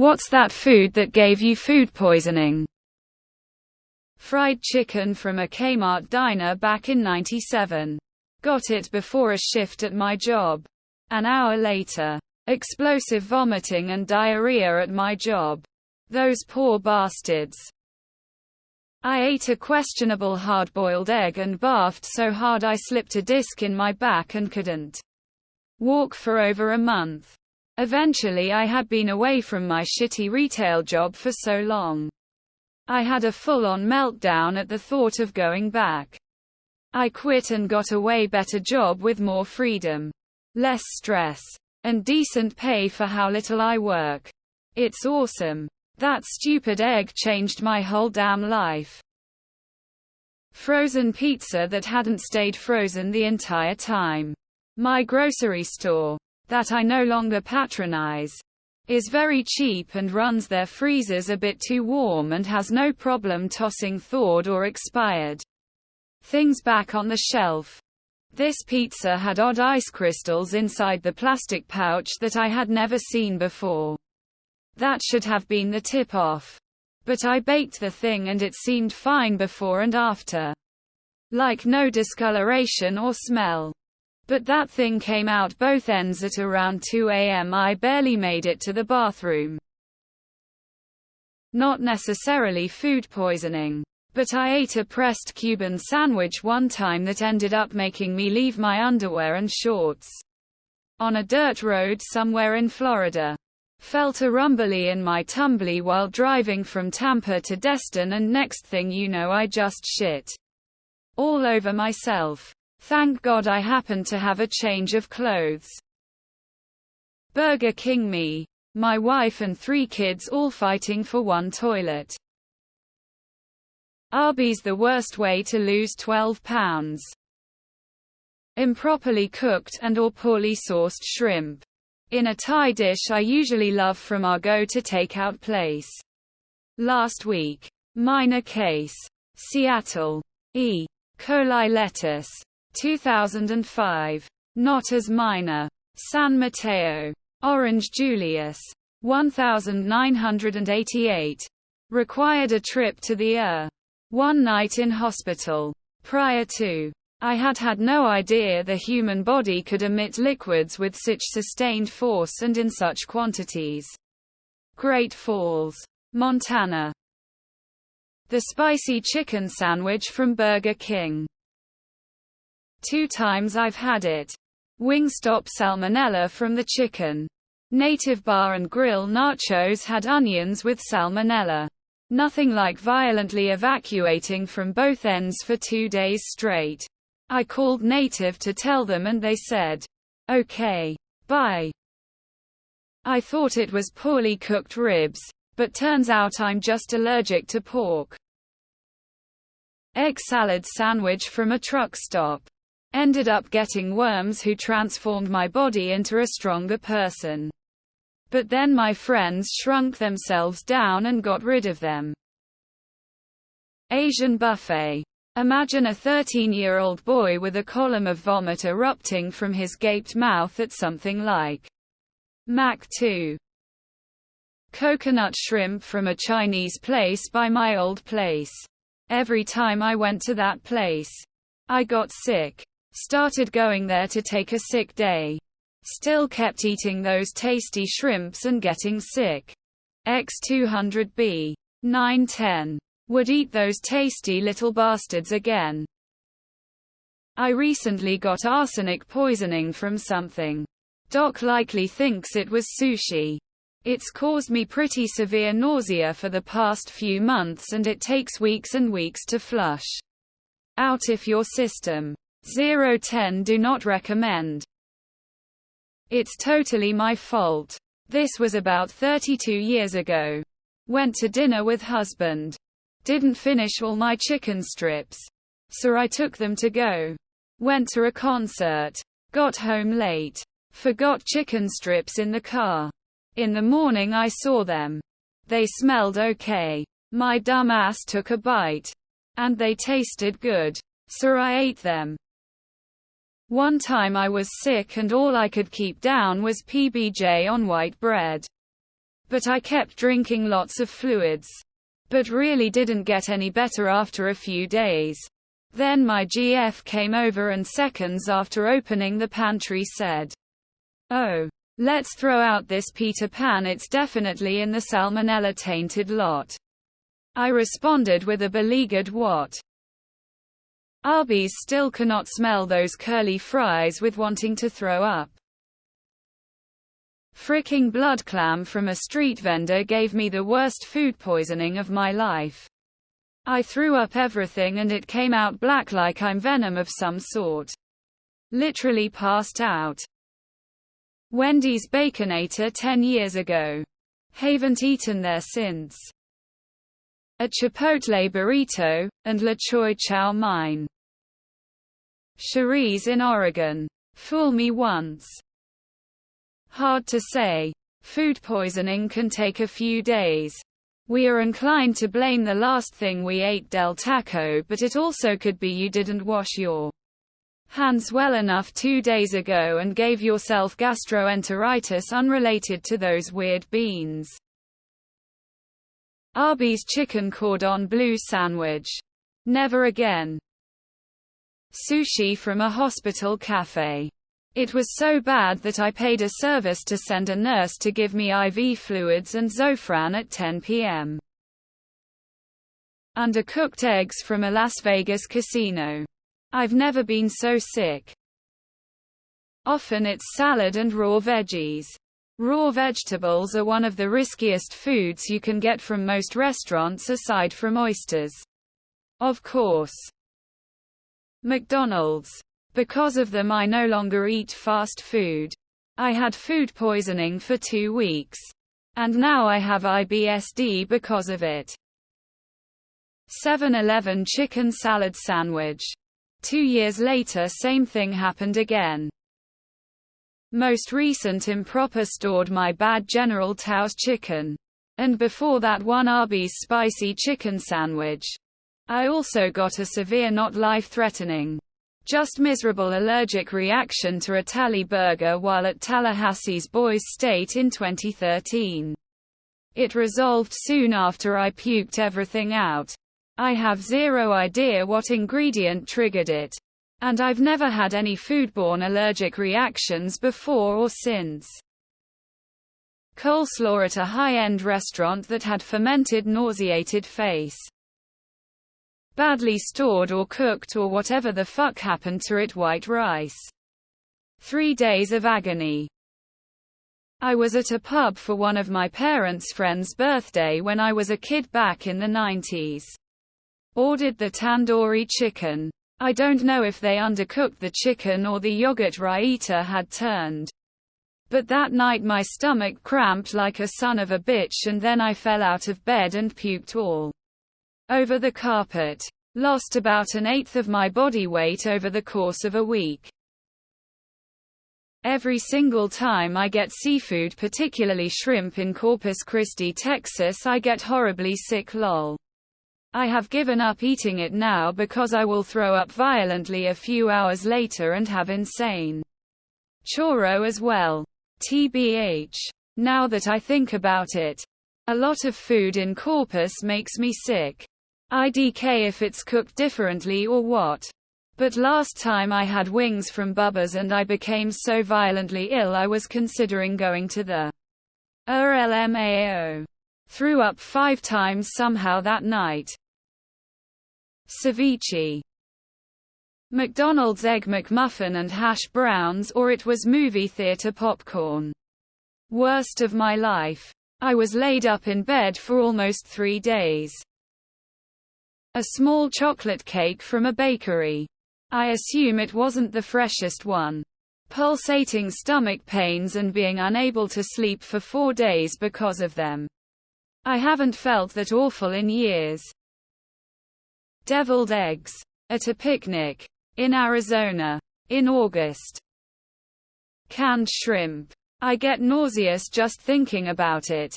What's that food that gave you food poisoning? Fried chicken from a Kmart diner back in '97. Got it before a shift at my job. An hour later, explosive vomiting and diarrhea at my job. Those poor bastards. I ate a questionable hard-boiled egg and barfed so hard I slipped a disc in my back and couldn't walk for over a month. Eventually I had been away from my shitty retail job for so long. I had a full-on meltdown at the thought of going back. I quit and got a way better job with more freedom, less stress, and decent pay for how little I work. It's awesome. That stupid egg changed my whole damn life. Frozen pizza that hadn't stayed frozen the entire time. My grocery store, that I no longer patronize, is very cheap and runs their freezers a bit too warm and has no problem tossing thawed or expired things back on the shelf. This pizza had odd ice crystals inside the plastic pouch that I had never seen before. That should have been the tip-off. But I baked the thing and it seemed fine before and after. Like no discoloration or smell. But that thing came out both ends at around 2 a.m. I barely made it to the bathroom. Not necessarily food poisoning. But I ate a pressed Cuban sandwich one time that ended up making me leave my underwear and shorts on a dirt road somewhere in Florida. Felt a rumbly in my tumbly while driving from Tampa to Destin, and next thing you know I just shit all over myself. Thank God I happened to have a change of clothes. Burger King. Me, my wife and 3 kids all fighting for one toilet. Arby's. The worst way to lose 12 pounds. Improperly cooked and or poorly sourced shrimp in a Thai dish I usually love from our go-to-takeout place. Last week. Minor case. Seattle. E. coli lettuce. 2005. Not as minor. San Mateo. Orange Julius. 1988. Required a trip to the one night in hospital. Prior to, I had no idea the human body could emit liquids with such sustained force and in such quantities. Great Falls, Montana. The spicy chicken sandwich from Burger King. 2 times I've had it. Wingstop. Salmonella from the chicken. Native Bar and Grill nachos had onions with salmonella. Nothing like violently evacuating from both ends for 2 days straight. I called Native to tell them and they said, "Okay. Bye." I thought it was poorly cooked ribs, but turns out I'm just allergic to pork. Egg salad sandwich from a truck stop. Ended up getting worms who transformed my body into a stronger person. But then my friends shrunk themselves down and got rid of them. Asian buffet. Imagine a 13-year-old boy with a column of vomit erupting from his gaped mouth at something like Mach 2. Coconut shrimp from a Chinese place by my old place. Every time I went to that place, I got sick. Started going there to take a sick day. Still kept eating those tasty shrimps and getting sick. X200B. 910. Would eat those tasty little bastards again. I recently got arsenic poisoning from something. Doc likely thinks it was sushi. It's caused me pretty severe nausea for the past few months and it takes weeks and weeks to flush out if your system. 010. Do not recommend. It's totally my fault. This was about 32 years ago. Went to dinner with husband. Didn't finish all my chicken strips. So I took them to go. Went to a concert. Got home late. Forgot chicken strips in the car. In the morning I saw them. They smelled okay. My dumb ass took a bite. And they tasted good. So I ate them. One time I was sick and all I could keep down was PBJ on white bread. but I kept drinking lots of fluids. But really didn't get any better after a few days. Then my GF came over and seconds after opening the pantry said, "Oh, let's throw out this Peter Pan, it's definitely in the salmonella-tainted lot." I responded with a beleaguered what? Arby's still cannot smell those curly fries with wanting to throw up. Fricking blood clam from a street vendor gave me the worst food poisoning of my life. I threw up everything and it came out black like I'm venom of some sort. Literally passed out. Wendy's Baconator 10 years ago. Haven't eaten there since. A Chipotle burrito, and La Choy chow mein. Cherise in Oregon. Fool me once. Hard to say. Food poisoning can take a few days. We are inclined to blame the last thing we ate, Del Taco, but it also could be you didn't wash your hands well enough 2 days ago and gave yourself gastroenteritis unrelated to those weird beans. Arby's chicken cordon bleu sandwich. Never again. Sushi from a hospital cafe. It was so bad that I paid a service to send a nurse to give me IV fluids and Zofran at 10 p.m. Undercooked eggs from a Las Vegas casino. I've never been so sick. Often it's salad and raw veggies. Raw vegetables are one of the riskiest foods you can get from most restaurants aside from oysters. Of course. McDonald's. Because of them I no longer eat fast food. I had food poisoning for 2 weeks. And now I have IBSD because of it. 7-Eleven chicken salad sandwich. 2 years later same thing happened again. Most recent improper stored my bad General Tao's chicken. And before that one Arby's spicy chicken sandwich. I also got a severe not life-threatening, just miserable allergic reaction to a Tally burger while at Tallahassee's Boys State in 2013. It resolved soon after I puked everything out. I have zero idea what ingredient triggered it. And I've never had any foodborne allergic reactions before or since. Coleslaw at a high-end restaurant that had fermented nauseated face. Badly stored or cooked or whatever the fuck happened to it white rice. 3 days of agony. I was at a pub for one of my parents' friend's birthday when I was a kid back in the 90s. Ordered the tandoori chicken. I don't know if they undercooked the chicken or the yogurt raita had turned. But that night my stomach cramped like a son of a bitch and then I fell out of bed and puked all over the carpet. Lost about 1/8 of my body weight over the course of a week. Every single time I get seafood, particularly shrimp in Corpus Christi, Texas, I get horribly sick lol. I have given up eating it now because I will throw up violently a few hours later and have insane choro as well. TBH. Now that I think about it, a lot of food in Corpus makes me sick. IDK if it's cooked differently or what. But last time I had wings from Bubba's and I became so violently ill I was considering going to the LMAO. Threw up 5 times somehow that night. Ceviche. McDonald's Egg McMuffin and hash browns, or it was movie theater popcorn. Worst of my life. I was laid up in bed for almost 3 days. A small chocolate cake from a bakery. I assume it wasn't the freshest one. Pulsating stomach pains and being unable to sleep for 4 days because of them. I haven't felt that awful in years. Deviled eggs. At a picnic. In Arizona. In August. Canned shrimp. I get nauseous just thinking about it.